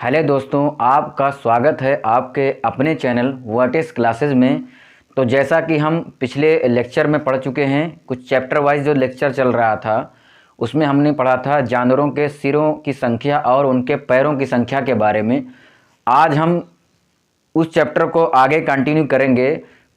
Hello दोस्तों, आपका स्वागत है आपके अपने चैनल व्हाट इज़ क्लासेस में। तो जैसा कि हम पिछले लेक्चर में पढ़ चुके हैं, कुछ चैप्टर वाइज जो लेक्चर चल रहा था उसमें हमने पढ़ा था जानवरों के सिरों की संख्या और उनके पैरों की संख्या के बारे में। आज हम उस चैप्टर को आगे कंटिन्यू करेंगे।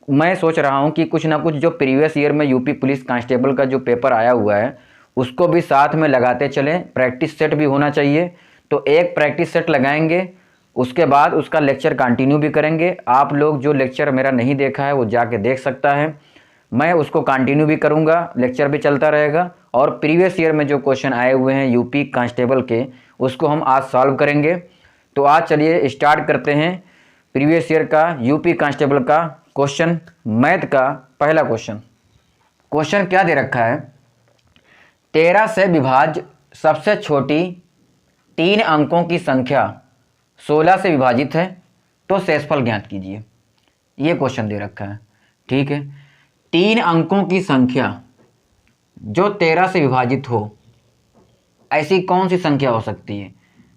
मैं सोच रहा हूं कि कुछ ना कुछ जो प्रीवियस ईयर में यूपी पुलिस कांस्टेबल का जो पेपर आया हुआ है उसको भी साथ में लगाते चलें। प्रैक्टिस सेट भी होना चाहिए, तो एक प्रैक्टिस सेट लगाएंगे, उसके बाद उसका लेक्चर कंटिन्यू भी करेंगे। आप लोग जो लेक्चर मेरा नहीं देखा है वो जाके देख सकता है, मैं उसको कंटिन्यू भी करूंगा, लेक्चर भी चलता रहेगा। और प्रीवियस ईयर में जो क्वेश्चन आए हुए हैं यूपी कांस्टेबल के उसको हम आज सॉल्व करेंगे। तो आज चलिए स्टार्ट करते हैं प्रीवियस ईयर का यूपी कांस्टेबल का क्वेश्चन। मैथ का पहला क्वेश्चन क्या दे रखा है? 13 से विभाज्य सबसे छोटी 3 अंकों की संख्या 16 से विभाजित है, तो शेषफल ज्ञात कीजिए। ये क्वेश्चन दे रखा है, ठीक है। 3 अंकों की संख्या जो 13 से विभाजित हो, ऐसी कौन सी संख्या हो सकती है?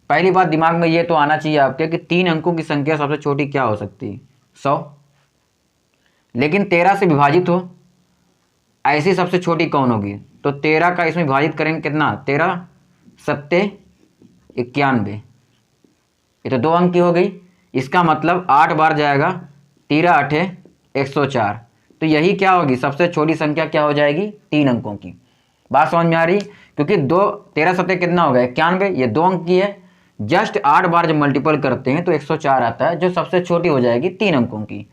पहली बात दिमाग में ये तो आना चाहिए आपके कि 3 अंकों की संख्या सबसे छोटी क्या हो सकती है? 100। लेकिन 13 से विभाजित हो, ऐसी सबसे छोटी कौन होगी? तो 13 का इसमें विभाजित करेंगे कितना? 13 सत्ते 91, ये तो 2 अंक की हो गई। इसका मतलब 8 बार जाएगा, 13 8 104। तो यही क्या होगी? सबसे छोटी संख्या क्या हो जाएगी? 3 अंकों की। बात समझ में आ रही? क्योंकि 13 सत्ते कितना हो गया? 91, ये 2 अंक की है। जस्ट 8 बार जब मल्टीपल करते हैं तो 104 आता है, जो सबसे छोटी हो जाएगी 3 अंकों की।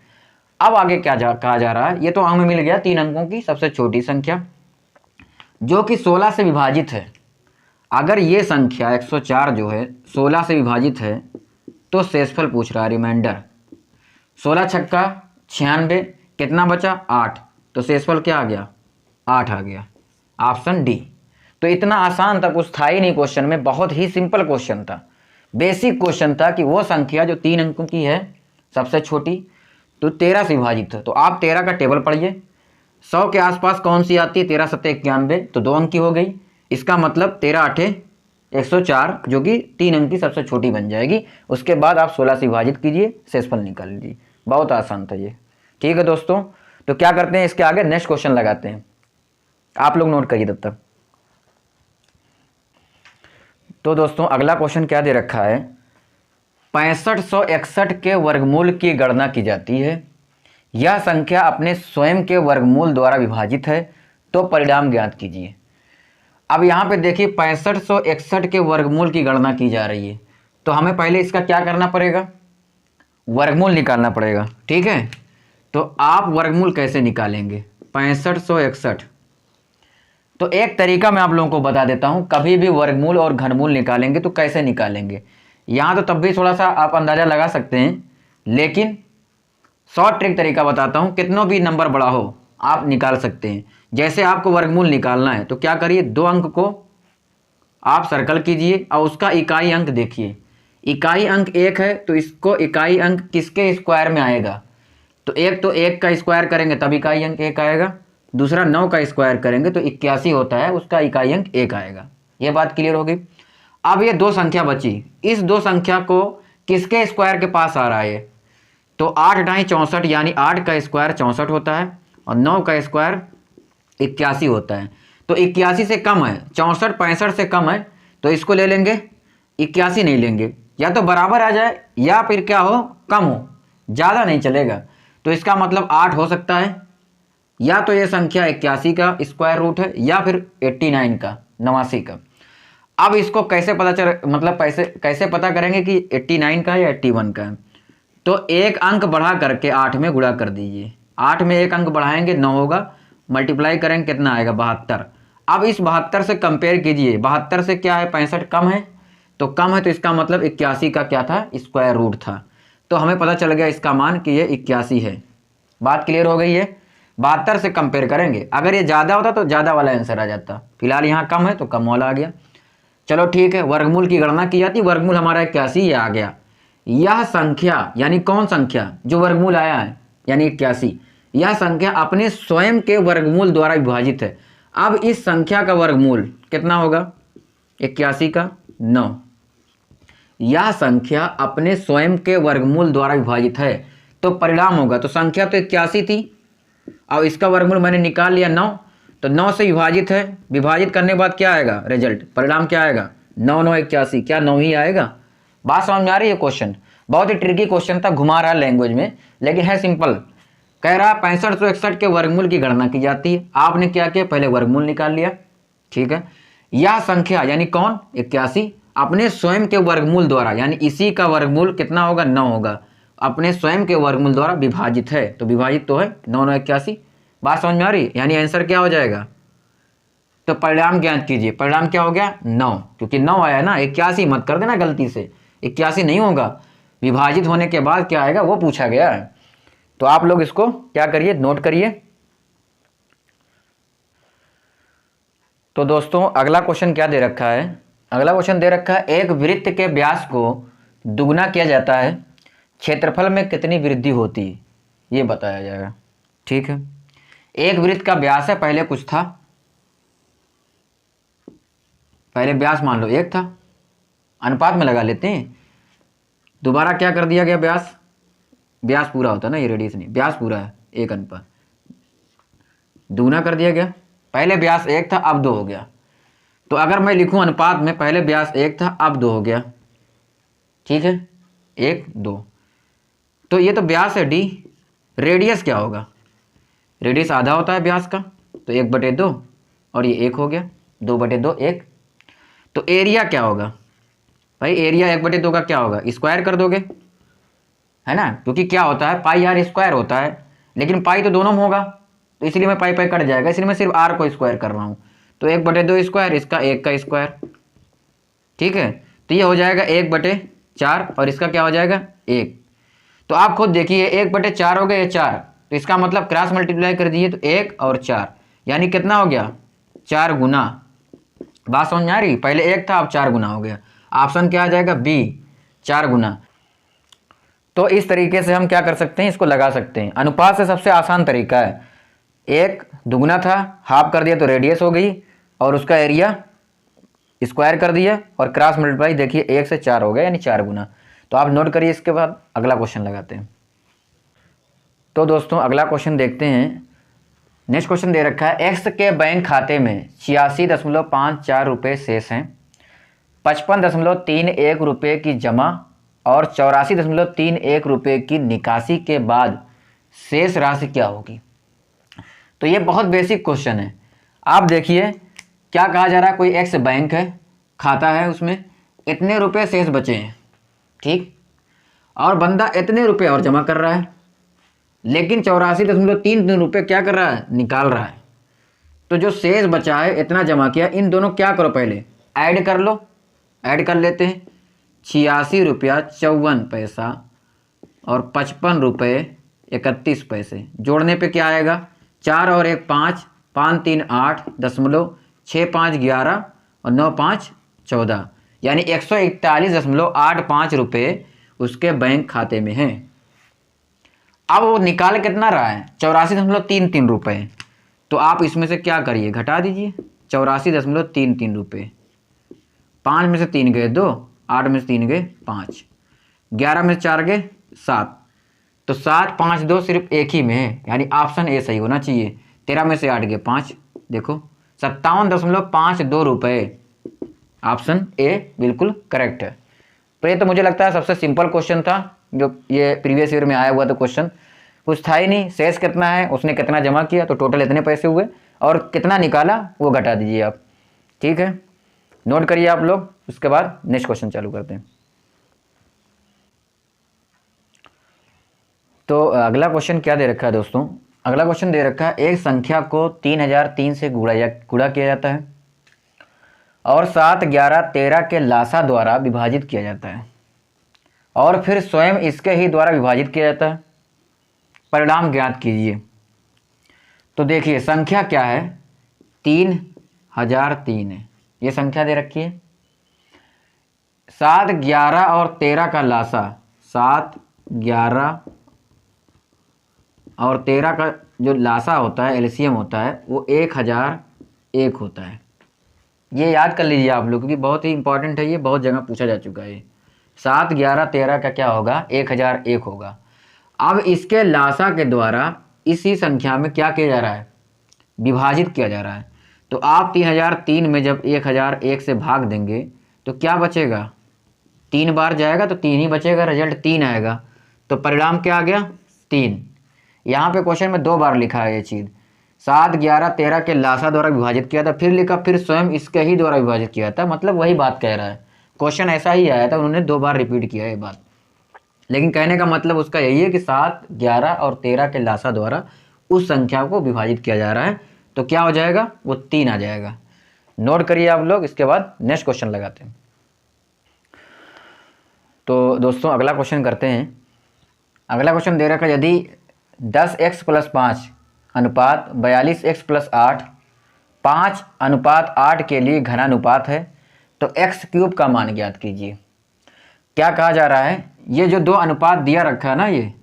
अब आगे क्या कहा जा रहा है? ये तो हमें मिल गया 3 अंकों की सबसे छोटी संख्या जो कि 16 से विभाजित है। अगर ये संख्या 104 जो है 16 से विभाजित है तो शेषफल पूछ रहा है, रिमाइंडर। 16 छक्का 96, कितना बचा? 8। तो शेषफल क्या आ गया? 8 आ गया, ऑप्शन डी। तो इतना आसान था, कुछ था ही नहीं क्वेश्चन में, बहुत ही सिंपल क्वेश्चन था, बेसिक क्वेश्चन था कि वो संख्या जो 3 अंकों की है सबसे छोटी, तो 13 से विभाजित है। तो आप 13 का टेबल पढ़िए, 100 के आसपास कौन सी आती है? 13 सत्ते 91, तो 2 अंक की हो गई। इसका मतलब 13 8 104 जो कि 3 अंक की सबसे छोटी बन जाएगी। उसके बाद आप 16 से विभाजित कीजिए, शेषफल निकाल लीजिए। बहुत आसान था ये, ठीक है दोस्तों। तो क्या करते हैं, इसके आगे नेक्स्ट क्वेश्चन लगाते हैं, आप लोग नोट करिए तब तक। तो दोस्तों अगला क्वेश्चन क्या दे रखा है? 6561 के वर्गमूल की गणना की जाती है, यह संख्या अपने स्वयं के वर्गमूल द्वारा विभाजित है, तो परिणाम ज्ञात कीजिए। अब यहाँ पे देखिए 6561 के वर्गमूल की गणना की जा रही है, तो हमें पहले इसका क्या करना पड़ेगा? वर्गमूल निकालना पड़ेगा, ठीक है। तो आप वर्गमूल कैसे निकालेंगे 6561? तो एक तरीका मैं आप लोगों को बता देता हूँ। कभी भी वर्गमूल और घनमूल निकालेंगे तो कैसे निकालेंगे, यहाँ तो तब भी थोड़ा सा आप अंदाज़ा लगा सकते हैं, लेकिन शॉर्ट ट्रिक तरीका बताता हूँ। कितनों भी नंबर बड़ा हो आप निकाल सकते हैं। जैसे आपको वर्गमूल निकालना है तो क्या करिए, 2 अंक को आप सर्कल कीजिए और उसका इकाई अंक देखिए। इकाई अंक 1 है तो इसको इकाई अंक किसके स्क्वायर में आएगा? तो एक तो 1 का स्क्वायर करेंगे तब इकाई अंक 1 आएगा, दूसरा 9 का स्क्वायर करेंगे तो 81 होता है, उसका इकाई अंक 1 आएगा। ये बात क्लियर हो गई। अब ये 2 संख्या बची, इस 2 संख्या को किसके स्क्वायर के पास आ रहा है? तो 8 ढाई 64, यानी 8 का स्क्वायर 64 होता है और 9 का स्क्वायर 81 होता है। तो 81 से कम है, 64 65 से कम है, तो इसको ले लेंगे, 81 नहीं लेंगे। या तो बराबर आ जाए या फिर क्या हो, कम हो, ज़्यादा नहीं चलेगा। तो इसका मतलब 8 हो सकता है, या तो ये संख्या 81 का स्क्वायर रूट है या फिर 89 का, 89 का। अब इसको कैसे पता मतलब कैसे पता करेंगे कि 89 का है या 81 का है? तो एक अंक बढ़ा करके 8 में गुणा कर दीजिए। 8 में एक अंक बढ़ाएंगे 9 होगा, मल्टीप्लाई करेंगे कितना आएगा? 72। अब इस 72 से कंपेयर कीजिए, 72 से क्या है? 65 कम है, तो कम है तो इसका मतलब 81 का क्या था? स्क्वायर रूट था। तो हमें पता चल गया इसका मान कि ये 81 है। बात क्लियर हो गई है? 72 से कंपेयर करेंगे, अगर ये ज़्यादा होता तो ज़्यादा वाला आंसर आ जाता, फिलहाल यहाँ कम है तो कम वाला आ गया। चलो ठीक है, वर्गमूल की गणना की जाती, वर्गमूल हमारा 81 ये आ गया। यह संख्या यानी कौन संख्या? जो वर्गमूल आया है यानी 81, यह संख्या अपने स्वयं के वर्गमूल द्वारा विभाजित है। अब इस संख्या का वर्गमूल कितना होगा? 81 का 9। यह संख्या अपने स्वयं के वर्गमूल द्वारा विभाजित है, तो परिणाम होगा। तो संख्या तो 81 थी, और इसका वर्गमूल मैंने निकाल लिया 9, तो 9 से विभाजित है, विभाजित करने के बाद क्या आएगा रिजल्ट, परिणाम क्या आएगा, 9 9 81, क्या 9 ही आएगा। बात समझ में आ रही है। क्वेश्चन बहुत ही ट्रिकी क्वेश्चन था, घुमा रहा है लैंग्वेज में, लेकिन है सिंपल। कह रहा 6561 के वर्गमूल की गणना की जाती है। आपने क्या किया, पहले वर्गमूल निकाल लिया, ठीक है। यह संख्या यानी कौन 81 अपने स्वयं के वर्गमूल द्वारा, यानी इसी का वर्गमूल कितना होगा 9 होगा, अपने स्वयं के वर्गमूल द्वारा विभाजित है, तो विभाजित तो है 9 9 81। बात समझ में आ रही, यानी आंसर क्या हो जाएगा। तो परिणाम ज्ञात कीजिए, परिणाम क्या हो गया 9, क्योंकि 9 आया ना, 81 मत कर देना गलती से, 81 नहीं होगा, विभाजित होने के बाद क्या आएगा वो पूछा गया है। तो आप लोग इसको क्या करिए, नोट करिए। तो दोस्तों अगला क्वेश्चन क्या दे रखा है, अगला क्वेश्चन दे रखा है एक वृत्त के व्यास को दुगना किया जाता है, क्षेत्रफल में कितनी वृद्धि होती है, ये बताया जाएगा। ठीक है, एक वृत्त का व्यास है, पहले कुछ था, पहले व्यास मान लो 1 था, अनुपात में लगा लेते हैं, दोबारा क्या कर दिया गया, व्यास, व्यास पूरा होता है ना, ये रेडियस नहीं, व्यास पूरा है, 1 अनुपात दुगना कर दिया गया। पहले व्यास 1 था, अब 2 हो गया। तो अगर मैं लिखूं अनुपात में, पहले व्यास 1 था, अब 2 हो गया, ठीक है, 1 2। तो ये तो व्यास है डी, रेडियस क्या होगा, रेडियस आधा होता है व्यास का, तो 1/2, और ये 1 हो गया, 2/2 1। तो एरिया क्या होगा भाई, एरिया 1/2 का क्या होगा, स्क्वायर कर दोगे, है ना, क्योंकि क्या होता है पाई आर स्क्वायर होता है, लेकिन पाई तो दोनों में होगा, तो इसलिए मैं पाई पाई कट जाएगा, इसलिए मैं सिर्फ आर को स्क्वायर कर रहा हूँ। तो 1/2 स्क्वायर, इसका 1 का स्क्वायर, ठीक है। तो ये हो जाएगा 1/4, और इसका क्या हो जाएगा 1। तो आप खुद देखिए 1/4 हो गया, ये 4, तो इसका मतलब क्रॉस मल्टीप्लाई कर दिए तो 1 और 4, यानी कितना हो गया 4 गुना। बात समझ में आ रही, पहले 1 था, अब 4 गुना हो गया। ऑप्शन क्या आ जाएगा बी, 4 गुना। तो इस तरीके से हम क्या कर सकते हैं, इसको लगा सकते हैं। अनुपात से सबसे आसान तरीका है, 1 दुगना था, हाफ कर दिया तो रेडियस हो गई, और उसका एरिया स्क्वायर कर दिया, और क्रॉस मल्टीप्लाई देखिए 1 से 4 हो गया, यानी 4 गुना। तो आप नोट करिए, इसके बाद अगला क्वेश्चन लगाते हैं। तो दोस्तों अगला क्वेश्चन देखते हैं। नेक्स्ट क्वेश्चन दे रखा है एक्स के बैंक खाते में 86.54 रुपये शेष हैं, 55.31 रुपये की जमा और 84.31 रुपये की निकासी के बाद शेष राशि क्या होगी। तो ये बहुत बेसिक क्वेश्चन है। आप देखिए क्या कहा जा रहा है, कोई एक्स बैंक है, खाता है, उसमें इतने रुपए शेष बचे हैं, ठीक, और बंदा इतने रुपए और जमा कर रहा है, लेकिन 84.33 रुपये क्या कर रहा है, निकाल रहा है। तो जो शेष बचा है, इतना जमा किया, इन दोनों क्या करो, पहले ऐड कर लो, ऐड कर लेते हैं। 86 रुपया 54 पैसा और 55 रुपये 31 पैसे, जोड़ने पे क्या आएगा, 4 और 1 5, 5 3 8, 6 5 11 और 9 5 14, यानी 141.85 रुपये उसके बैंक खाते में हैं। अब वो निकाल कितना रहा है, 84.33 रुपये। तो आप इसमें से क्या करिए, घटा दीजिए 84.33 रुपये। 5 में से 3 गए 2, 8 में से 3 गए 5, 11 में से 4 गए 7, तो 7 5 2 सिर्फ एक ही में है, यानी ऑप्शन ए सही होना चाहिए। 13 में से 8 गए 5, देखो 57.52 रुपये, ऑप्शन ए बिल्कुल करेक्ट है। तो ये तो मुझे लगता है सबसे सिंपल क्वेश्चन था, जो ये प्रीवियस ईयर में आया हुआ था क्वेश्चन, कुछ था ही नहीं। शेष कितना है, उसने कितना जमा किया, तो टोटल इतने पैसे हुए, और कितना निकाला वो घटा दीजिए आप, ठीक है, नोट करिए आप लोग। उसके बाद नेक्स्ट क्वेश्चन चालू करते हैं। तो अगला क्वेश्चन क्या दे रखा है दोस्तों, अगला क्वेश्चन दे रखा है एक संख्या को 3003 से गुणा किया जाता है और 7 11 13 के लासा द्वारा विभाजित किया जाता है, और फिर स्वयं इसके ही द्वारा विभाजित किया जाता है, परिणाम ज्ञात कीजिए। तो देखिए संख्या क्या है, 3003 है, ये संख्या दे रखी है। 7 11 और 13 का लासा, 7 11 और 13 का जो लासा होता है, एलसीएम होता है, वो 1001 होता है। ये याद कर लीजिए आप लोग, क्योंकि बहुत ही इंपॉर्टेंट है, ये बहुत जगह पूछा जा चुका है। 7, 11, 13 का क्या होगा 1001 होगा। अब इसके लासा के द्वारा इसी संख्या में क्या किया जा रहा है, विभाजित किया जा रहा है। तो आप 3003 में जब 1001 से भाग देंगे तो क्या बचेगा, 3 बार जाएगा तो 3 ही बचेगा, रिजल्ट 3 आएगा। तो परिणाम क्या आ गया 3। यहाँ पे क्वेश्चन में 2 बार लिखा है ये चीज़, 7, 11, 13 के लासा द्वारा विभाजित किया था, फिर लिखा फिर स्वयं इसके ही द्वारा विभाजित किया था, मतलब वही बात कह रहा है। क्वेश्चन ऐसा ही आया था, उन्होंने 2 बार रिपीट किया है ये बात, लेकिन कहने का मतलब उसका यही है कि 7, 11 और 13 के लासा द्वारा उस संख्या को विभाजित किया जा रहा है। तो क्या हो जाएगा, वो 3 आ जाएगा। नोट करिए आप लोग, इसके बाद नेक्स्ट क्वेश्चन लगाते हैं। तो दोस्तों अगला क्वेश्चन करते हैं। अगला क्वेश्चन दे रखा है, यदि 10x + 5 अनुपात 42x + 8 5:8 के लिए घनानुपात है तो x³ का मान ज्ञात कीजिए। क्या कहा जा रहा है, ये जो 2 अनुपात दिया रखा है ना, ये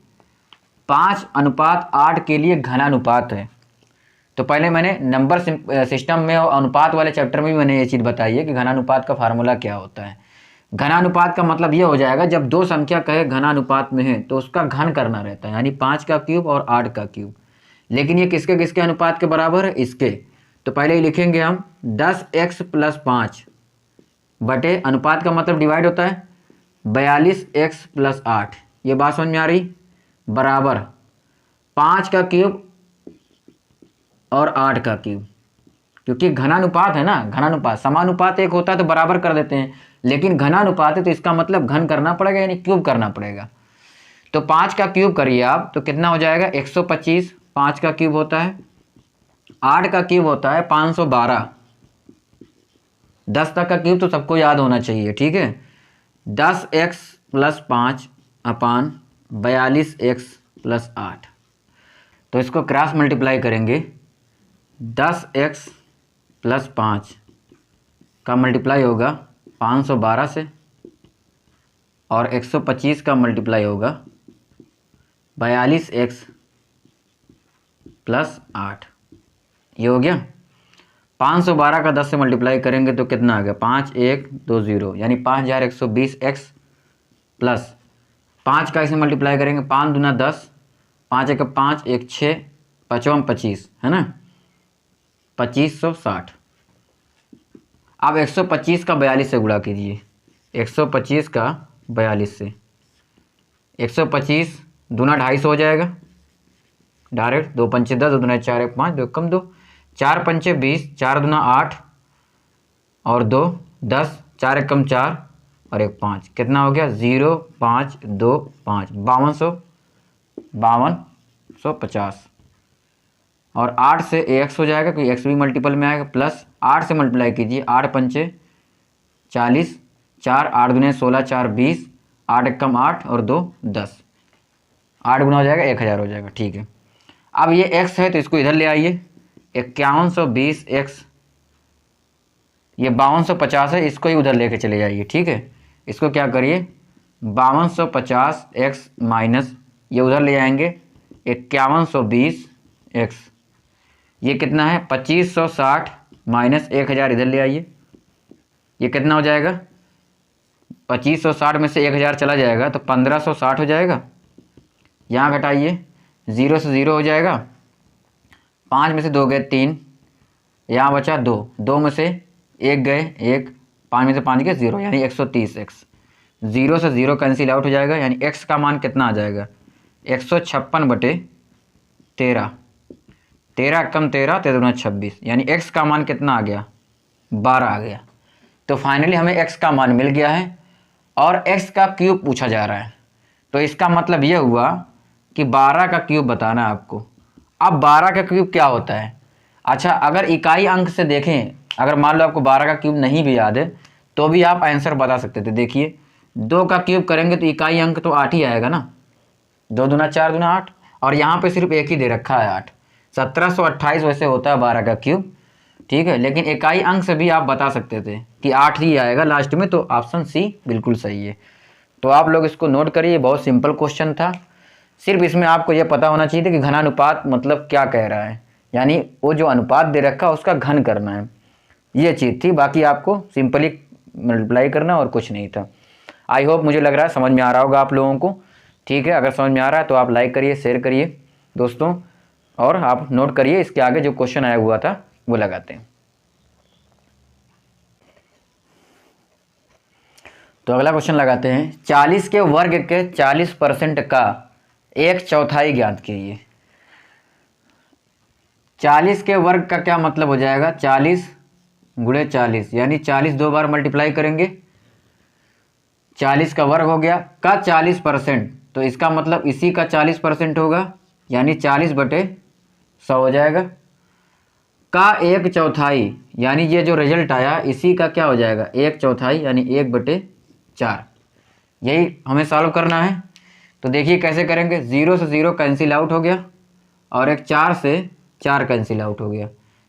5:8 के लिए घनानुपात है। तो पहले मैंने नंबर सिस्टम में और अनुपात वाले चैप्टर में भी मैंने ये चीज़ बताई है कि घनानुपात का फार्मूला क्या होता है। घनानुपात का मतलब ये हो जाएगा, जब 2 संख्या कहे घनानुपात में है तो उसका घन करना रहता है, यानी 5 का क्यूब और 8 का क्यूब। लेकिन ये किसके किसके अनुपात के बराबर है, इसके। तो पहले ही लिखेंगे हम 10x + 5 बटे, अनुपात का मतलब डिवाइड होता है, 42x + 8, ये बात समझ में आ रही, बराबर 5 का क्यूब और 8 का क्यूब। क्योंकि घनानुपात है ना, घनानुपात, समानुपात एक होता है तो बराबर कर देते हैं, लेकिन घनानुपात है तो इसका मतलब घन करना पड़ेगा, यानी क्यूब करना पड़ेगा। तो 5 का क्यूब करिए आप तो कितना हो जाएगा 125, 5 का क्यूब होता है, 8 का क्यूब होता है 512, 10 तक का क्यूब तो सबको याद होना चाहिए, ठीक है। 10x + 5 अपान 42x + 8, तो इसको क्रॉस मल्टीप्लाई करेंगे, 10x + 5 का मल्टीप्लाई होगा 512 से और 125 का मल्टीप्लाई होगा 42x + 8, ये हो गया। 512 का 10 से मल्टीप्लाई करेंगे तो कितना आ गया 5120, यानी 5120x प्लस 5 का इसे मल्टीप्लाई करेंगे, 5 दूना 10, 5 एक 5, 1 6, 5 25 है ना, 2560। अब 125 का 42 से गुणा कीजिए, 125 का 42 से, 125 दूना 250 हो जाएगा डायरेक्ट, 2 पंचे 10, 2 दूना 4, 1 5, 2 कम 2, 4 पंचे 20, 4 दूना 8 और 2 10, 4 1 कम 4 और 1 5, कितना हो गया 0 5 2 5, 5250। और 8 से x हो जाएगा क्योंकि x भी मल्टीपल में आएगा, प्लस 8 से मल्टीप्लाई कीजिए, 8 पंचे 40, 4 8 दूने 16, 4 20, 8 1 कम 8 और 2 10, 8 गुना हो जाएगा 1000 हो जाएगा, ठीक है। अब ये x है तो इसको इधर ले आइए, 5120x, ये 5250 है, इसको ही उधर लेके चले जाइए, ठीक है। इसको क्या करिए 5250x माइनस, ये उधर ले आएंगे 5120x, ये कितना है 2560 माइनस 1000 इधर ले आइए, ये कितना हो जाएगा 2560 में से 1000 चला जाएगा तो 1560 हो जाएगा। यहाँ घटाइए, 0 से 0 हो जाएगा, 5 में से 2 गए 3, यहाँ बचा 2, 2 में से 1 गए 1, 5 में से 5 गए 0, यानी 130x। 0 से 0 कैंसिल आउट हो जाएगा, यानी x का मान कितना आ जाएगा 156/13, 13 कम 13, 13 दूना 26, यानी x का मान कितना आ गया 12 आ गया। तो फाइनली हमें x का मान मिल गया है और x का क्यूब पूछा जा रहा है, तो इसका मतलब यह हुआ कि 12 का क्यूब बताना है आपको। अब 12 का क्यूब क्या होता है, अच्छा अगर इकाई अंक से देखें, अगर मान लो आपको 12 का क्यूब नहीं भी याद है तो भी आप आंसर बता सकते थे। देखिए 2 का क्यूब करेंगे तो इकाई अंक तो 8 ही आएगा ना, 2 दूना 4 दूना 8, और यहाँ पे सिर्फ एक ही दे रखा है 8, 1728 वैसे होता है 12 का क्यूब, ठीक है। लेकिन इकाई अंक से भी आप बता सकते थे कि 8 ही आएगा लास्ट में, तो ऑप्शन सी बिल्कुल सही है। तो आप लोग इसको नोट करिए, बहुत सिंपल क्वेश्चन था, सिर्फ इसमें आपको यह पता होना चाहिए था कि घनानुपात मतलब क्या कह रहा है, यानी वो जो अनुपात दे रखा है उसका घन करना है, ये चीज़ थी। बाकी आपको सिंपली मल्टीप्लाई करना और कुछ नहीं था। आई होप मुझे लग रहा है समझ में आ रहा होगा आप लोगों को। ठीक है, अगर समझ में आ रहा है तो आप लाइक करिए, शेयर करिए दोस्तों, और आप नोट करिए इसके आगे जो क्वेश्चन आया हुआ था वो लगाते हैं। तो अगला क्वेश्चन लगाते हैं, 40 के वर्ग के 40% का 1/4 ज्ञात कीजिए। 40 के वर्ग का क्या मतलब हो जाएगा, 40 गुणे 40 यानी 40 दो बार मल्टीप्लाई करेंगे, 40 का वर्ग हो गया, का 40%, तो इसका मतलब इसी का 40% होगा यानी 40/100 हो जाएगा। का 1/4 यानी ये जो रिजल्ट आया इसी का क्या हो जाएगा, 1/4 यानी 1/4। यही हमें सॉल्व करना है। तो देखिए कैसे करेंगे, 0 से 0 कैंसिल आउट हो गया और एक 4 से 4 कैंसिल आउट हो गया,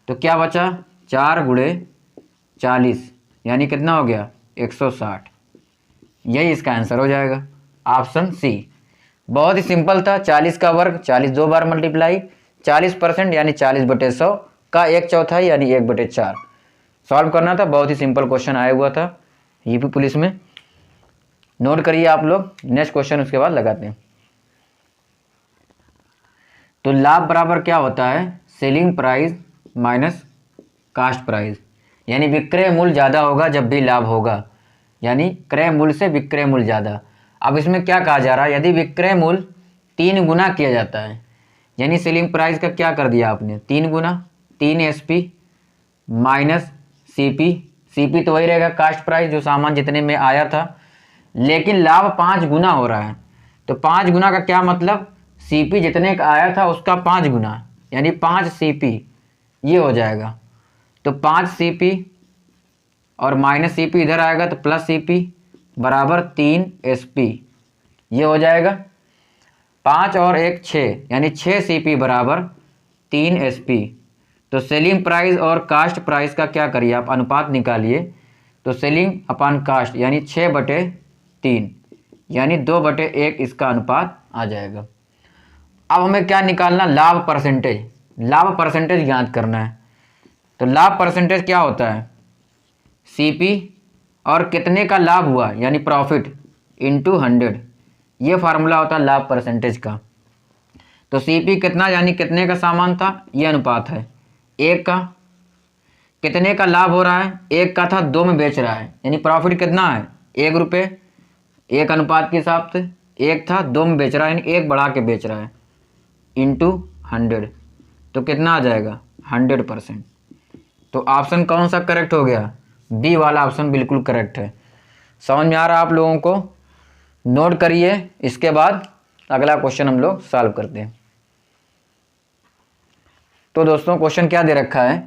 तो क्या बचा, 4 गुणे 40 यानी कितना हो गया, 160। यही इसका आंसर हो जाएगा, ऑप्शन सी। बहुत ही सिंपल था, 40 का वर्ग 40 दो बार मल्टीप्लाई, 40% यानी 40/100, का 1/4 यानी 1/4 सॉल्व करना था। बहुत ही सिंपल क्वेश्चन आया हुआ था यूपी पुलिस में, नोट करिए आप लोग। नेक्स्ट क्वेश्चन उसके बाद लगाते हैं। तो लाभ बराबर क्या होता है, selling price minus cost price, यानी विक्रय मूल्य ज़्यादा होगा जब भी लाभ होगा, यानी क्रय मूल्य से विक्रय मूल्य ज़्यादा। अब इसमें क्या कहा जा रहा है, यदि विक्रय मूल्य 3 गुना किया जाता है, यानी सेलिंग प्राइस का क्या कर दिया आपने, 3 गुना, 3 SP माइनस CP, CP तो वही रहेगा कास्ट प्राइस जो सामान जितने में आया था, लेकिन लाभ 5 गुना हो रहा है। तो 5 गुना का क्या मतलब, CP जितने का आया था उसका 5 गुना यानी 5 CP, ये हो जाएगा। तो 5 CP और माइनस CP इधर आएगा तो प्लस CP बराबर 3 SP, ये हो जाएगा। 5 और 1 6 यानी 6 CP बराबर 3 SP। तो सेलिंग प्राइस और कास्ट प्राइस का क्या करिए आप, अनुपात निकालिए। तो सेलिंग अपान कास्ट यानी 6/3 यानी 2/1 इसका अनुपात आ जाएगा। अब हमें क्या निकालना, लाभ परसेंटेज, लाभ परसेंटेज ज्ञात करना है। तो लाभ परसेंटेज क्या होता है, CP और कितने का लाभ हुआ यानी प्रॉफिट इंटू 100, ये फार्मूला होता है लाभ परसेंटेज का। तो CP कितना यानी कितने का सामान था, ये अनुपात है 1 का, कितने का लाभ हो रहा है, 1 का था 2 में बेच रहा है, यानी प्रॉफिट कितना है 1 रुपये, 1 अनुपात के हिसाब से 1 था 2 में बेच रहा है यानी 1 बढ़ा के बेच रहा है, इंटू 100, तो कितना आ जाएगा 100%। तो ऑप्शन कौन सा करेक्ट हो गया, बी वाला ऑप्शन बिल्कुल करेक्ट है। समझ में आ रहा है आप लोगों को, नोट करिए। इसके बाद अगला क्वेश्चन हम लोग सॉल्व करते हैं। तो दोस्तों क्वेश्चन क्या दे रखा है,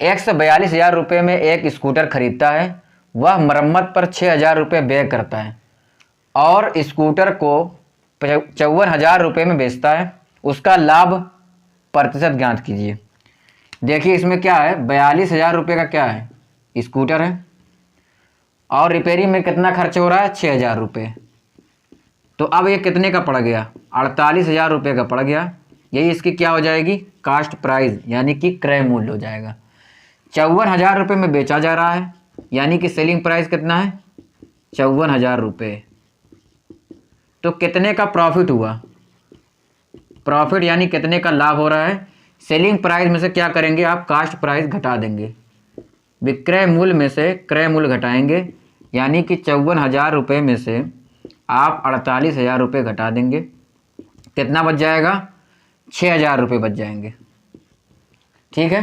X 42,000 रुपये में एक स्कूटर खरीदता है, वह मरम्मत पर 6,000 रुपये व्यय करता है और स्कूटर को 54,000 रुपये में बेचता है, उसका लाभ प्रतिशत ज्ञात कीजिए। देखिए इसमें क्या है, 42,000 रुपये का क्या है, स्कूटर है और रिपेयरिंग में कितना खर्च हो रहा है 6,000 रुपये। तो अब ये कितने का पड़ गया, 48,000 रुपये का पड़ गया। यही इसकी क्या हो जाएगी, कास्ट प्राइस यानी कि क्रय मूल्य हो जाएगा। 54,000 रुपये में बेचा जा रहा है यानी कि सेलिंग प्राइस कितना है 54,000 रुपये। तो कितने का प्रॉफिट हुआ, प्रॉफिट यानी कितने का लाभ हो रहा है, सेलिंग प्राइस में से क्या करेंगे आप, कास्ट प्राइस घटा देंगे, विक्रय मूल्य में से क्रय मूल्य घटाएंगे, यानी कि 54,000 रुपये में से आप 48,000 रुपये घटा देंगे, कितना बच जाएगा 6,000 रुपये बच जाएंगे। ठीक है,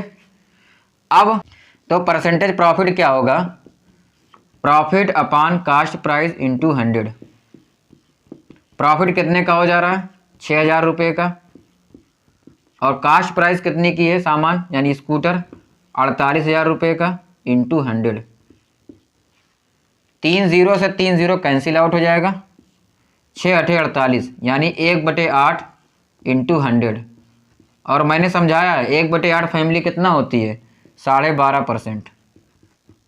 अब तो परसेंटेज प्रॉफिट क्या होगा, प्रॉफिट अपान कास्ट प्राइस इंटू 100। प्रॉफिट कितने का हो जा रहा है 6,000 रुपये का, और कास्ट प्राइस कितने की है सामान यानी स्कूटर 48,000 रुपये का इंटू 100। 3 0 से 3 0 कैंसिल आउट हो जाएगा, 6 8 48 यानी 1/8 इंटू 100। और मैंने समझाया है 1/8 फैमिली कितना होती है 12.5%,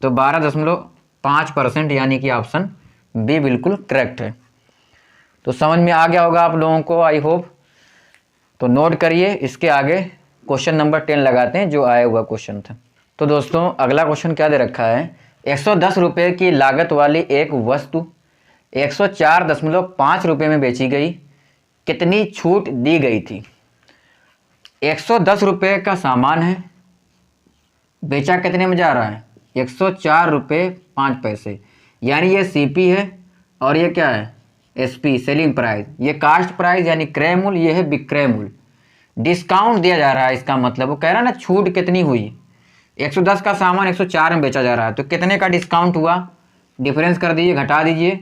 तो 12.5% यानी कि ऑप्शन बी बिल्कुल करेक्ट है। तो समझ में आ गया होगा आप लोगों को, आई होप। तो नोट करिए, इसके आगे क्वेश्चन नंबर 10 लगाते हैं जो आया हुआ क्वेश्चन था। तो दोस्तों अगला क्वेश्चन क्या दे रखा है, 110 रुपये की लागत वाली एक वस्तु 104.5 रुपये में बेची गई, कितनी छूट दी गई थी? 110 रुपये का सामान है, बेचा कितने में जा रहा है? 104 रुपये 5 पैसे, यानी ये सीपी है और ये क्या है? SP, selling price. ये कास्ट प्राइस यानी क्रय मूल्य, ये है विक्रय मूल्य। डिस्काउंट दिया जा रहा है, इसका मतलब वो कह रहा है ना छूट कितनी हुई। 110 का सामान 104 में बेचा जा रहा है, तो कितने का डिस्काउंट हुआ? डिफरेंस कर दीजिए, घटा दीजिए।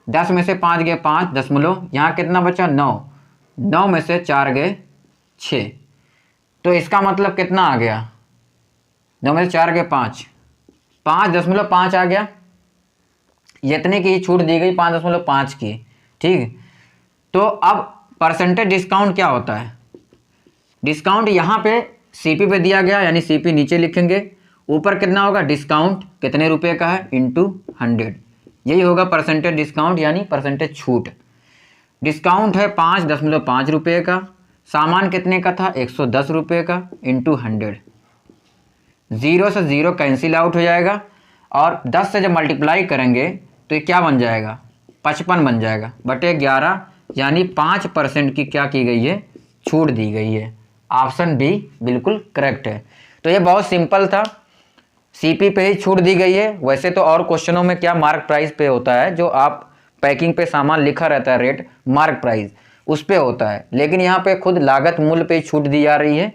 10 में से 5 गए 5 दशमलव, यहाँ कितना बचा? 9। 9 में से 4 गए 6, तो इसका मतलब कितना आ गया? 9 में से 4 गए 5, 5.5 आ गया। इतने की ही छूट दी गई, 5.5 की। ठीक, तो अब परसेंटेज डिस्काउंट क्या होता है? डिस्काउंट यहाँ पे सीपी पे दिया गया, यानी सीपी नीचे लिखेंगे, ऊपर कितना होगा? डिस्काउंट कितने रुपए का है इंटू 100, यही होगा परसेंटेज डिस्काउंट यानी परसेंटेज छूट। डिस्काउंट है 5.5 रुपये का, सामान कितने का था? 110 रुपये का इंटू 100। 0 से 0 कैंसिल आउट हो जाएगा और 10 से जब मल्टीप्लाई करेंगे तो ये क्या बन जाएगा? 55 बन जाएगा बटे 11, यानी 5% की क्या की गई है? छूट दी गई है। ऑप्शन बी बिल्कुल करेक्ट है। तो ये बहुत सिंपल था, सीपी पे ही छूट दी गई है। वैसे तो और क्वेश्चनों में क्या मार्क प्राइस पे होता है, जो आप पैकिंग पे सामान लिखा रहता है रेट, मार्क प्राइस उस पे होता है, लेकिन यहाँ पे खुद लागत मूल्य पे छूट दी जा रही है।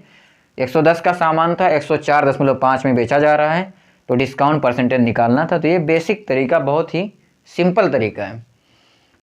110 का सामान था, 104.5 में बेचा जा रहा है, तो डिस्काउंट परसेंटेज निकालना था। तो ये बेसिक तरीका, बहुत ही सिंपल तरीका है।